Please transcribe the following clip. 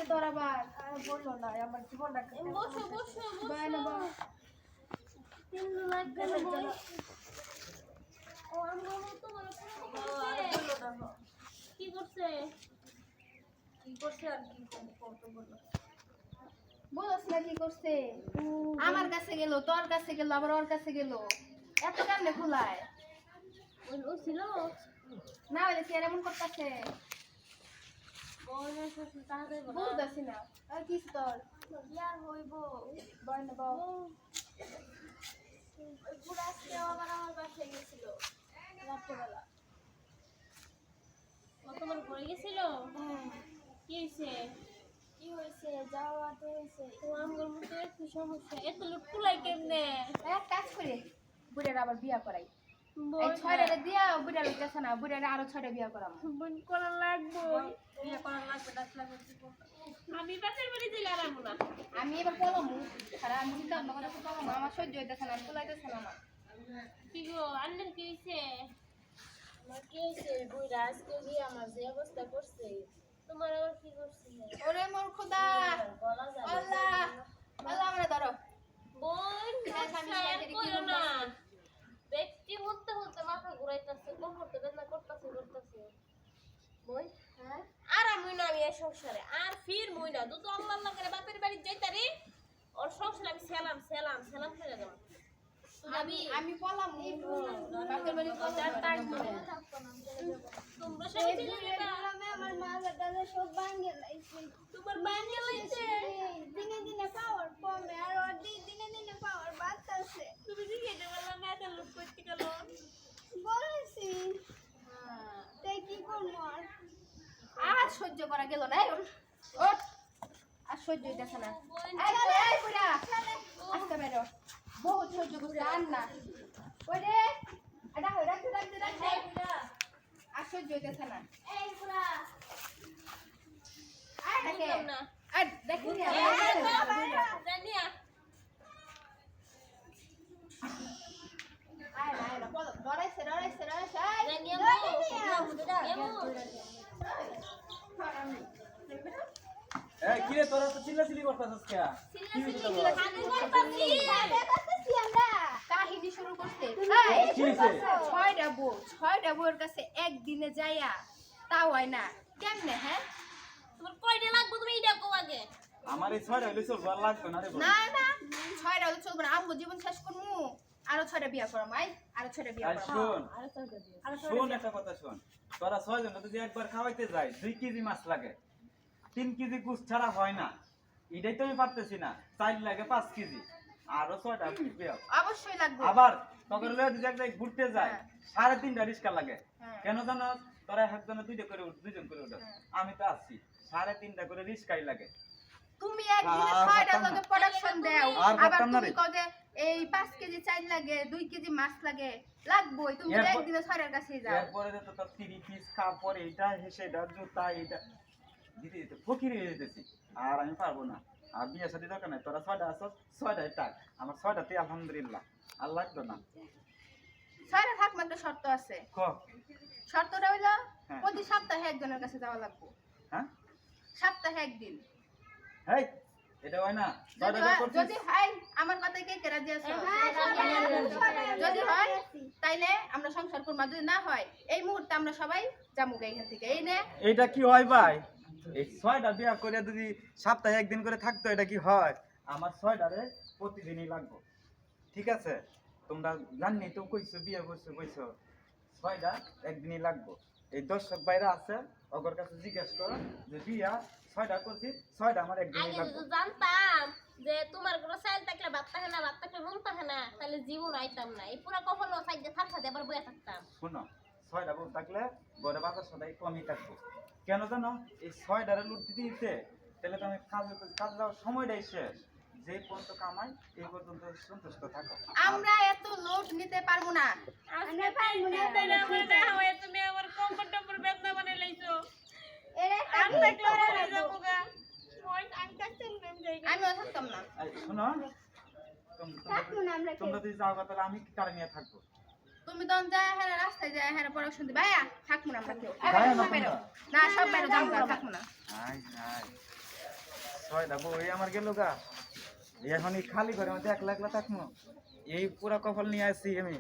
কিসে তোর আবার আর বললো না আমার জীবনটা বসো বসো বাইরে বসো বা তিন লাগবে না বই ও আমরা তো বলো কি করছে কি করছে আর কি করতে বললো বলছ না কি করছে আমার কাছে গেল তোর কাছে গেল আবার ওর কাছে গেল এত কেমনে খোলায় ও ছিল না বলে কি আর এমন করতেছে বলে শ্বশুর তাড়াতাড়ি বলো বুঝতেছি না আর কি তোর ইয়ার হইব বয় না বাবা ওই পুরো আজকে আবার আমার বাসায় গেছিল রাত্রেবেলা ও তোমার ঘরে গেছিল কি হয়েছে কি হয়েছে যাওয়াতে হয়েছে তো আমার মধ্যে একটু সমস্যা এত লুট কুলাই কেমনে এক কাজ করে বুড়ার আবার বিয়া করাই এই বই ছয়টা দিয়া বুড়া লইতেছে না বুড়ারে আরো 6টা বিয়া করাম বই করা লাগবো বিয়া করার লাগবে ডাক লাগবে আমি বাপের বাড়ি দিলে আরাম না আমি এবার পড়ামু আর আমি চিন্তা ভাবনা করে পড়ামু আমার সহ্য হইতেছে না কুলাইতেছে না আমার কি গো আন্নের কি হয়েছে আমার কি হয়েছে বুইরা আজকে গিয়ে আমার যে অবস্থা করছে তোমার আবার কি করছে ওরে মোর খোদা গলা যাবে আল্লাহ আল্লাহ আমারে ধরো বোন শেয়ার করো না ব্যক্তি হতে হতে মাথা ঘুরাইতেছে কোমরতে বেদনা করতেছে বই হ্যাঁ আর আমি না আমি এই সংসারে আর ফির মুই না দুটো আল্লাহ আল্লাহ করে বাপের বাড়ি যাইতারি ওর সংসারে আমি সেলাম ফেলে দেব আমি পলাম বাপের বাড়ি যার তার মনে তোমরা সবাই চলে যাবা আমার মা দাদা সব ভাঙে লাইছে তোমার বাড়ি হইছে দিনে দিনে পাওয়ার কমে আর ওর দিনে দিনে পাওয়ার বাড়তেছে তুমি দিকে দেওয়ালা না এটা লুট করতে গেল বলেছি তাই কি করবো আর সহ্য করা গেল না ওঠ আর সহ্য হইতেছে না এই বুড়া আস্তে বেরো বহুত সহ্য করছে আর না ওই রে এটা হই রাখতে আর সহ্য হইতেছে না এই পুরা আর দেখে না আর দেখি জানিয়া আয় না ডরাইছে জানিয়া এই কি রে তোরা তো চিল্লাচিল্লি করতেছস কে কাহিনী শুরু করতে কি হইছে? ছয়টা বউয়ের কাছে একদিনে যাইয়া তাও হয় না কেমনে হ্যাঁ তোমার কয়টা লাগবে তুমি এটা কও আগে আমার এই ছয়টা হইলে চল ভালো লাগবে না রে বল। না ছয়টা হলে চলবে না আমগো জীবন শেষ করবো আরো 6টা বিয়া করবো আরো 6টা বিয়া আর করবো শোন একটা কথা শোন তোরা ছয়জন যদি একবার খাওয়াইতে যাই 2 কেজি মাছ লাগে 3 কেজি গুছ ছাড়া হয় না এটাই তো আমি পারতেছি না 4 লাগে 5 কেজি আরো 6টা বিয়া অবশ্যই লাগবে আবার তখন লয়ে যদি এক জায়গায় ঘুরতে যায় 3.5টা রিস্কা লাগে হ্যাঁ। কেন জানো তোরা একজনে দুইজন করে উঠো আমি তো আছি 3.5টা করে রিস্কাই লাগে তুমি একদিনে আর 6টা পারতাম না। লোকে প্রোডাকশন দাও আর আবার পারতাম না তুমি রে। কও যে এই 5 কেজি চাল লাগে 2 কেজি মাছ লাগে লাগবেই তুমি তো এরপর- একদিনে 6টার কাছেই যাও এরপরে তো তোর 3 পিস কাপড় এইটা সেটা জুতা এইটা দিতে দিতে ফকির হয়ে যেতেছি আর আমি পারবো না আর বিয়ে শাদী দরকার নাই তোরা 6টা আছো 6টাই টাক আমার 6টাতে আলহামদুলিল্লাহ আর লাগতো না 6টা থাক একটা শর্ত আছে ক শর্তটা হইলো হ্যাঁ। প্রতি সপ্তাহে একজনের কাছে যাওয়া লাগবে হ্যাঁ সপ্তাহে একদিন হেই এটা হয় না 6টা যদি করছিস যদি হয় আমার কথায় কে রাজি আছো যদি হয় তাইলে আমরা সংসার করব যদি না হয় এই মুহূর্তে আমরা সবাই যাবো এখান থেকে এই নে এটা কি হয় ভাই এই 6টা বিয়ে করে যদি সপ্তাহে একদিন করে থাকতো এটা কি হয় আমার 6টারে প্রতিদিনই লাগবে ঠিক আছে তোমরা জাননি তো কইছো বিয়ে কইছো 6টা একদিনই লাগবে এই দর্শক বাইরে আছে ওর কাছে জিজ্ঞেস করো যে বিয়া 6টা করছি 6টা আমার একদিনই আগে লাগবে যদি জানতাম যে তোমার কোনো চাইল থাকলে ভাত থাকে না নুন থাকে না তাহলে জীবন আইতাম না এই পুরা কপাল সাইডে থাকতে আবার বইয়া থাকতাম শোনো 6টা বউ থাকলে ঘরে বাজার সদাই কমই থাকবো কেন জানো এই 6টারে লুট দিতে দিতে তাহলে তো আমি কাজ যাওয়ার সময়টাই শেষ যে পর্যন্ত কামাই এই পর্যন্ত সন্তুষ্ট থাকো আমরা এত লোড নিতে পারবো না আজকে পাইবো না তাইলে আমার দেখা হয় তুমি আমার কমফর্টেবল বেদনা বানাই লাইছো আর থাকলে পরে যাবো গা ওই আঙ্কা চলবেন জায়গা আমিও থাকতাম না এই শোনো তোমরা যদি যাও গা তাহলে আমি কি কারে নিয়ে থাকবো তুমি তখন যা হ্যাঁ রাস্তায় যা হ্যাঁ পড়াশোনা দিবা থাকবো না আমরা কেউ যাই না সব বেরো না সব বেরো যাবো থাকবো না আই আই ছয়টা বই আমার গেল গা এখন এই খালি ঘরের মধ্যে একলা একলা থাকবো এই পুরা কপাল নিয়ে আসছি আমি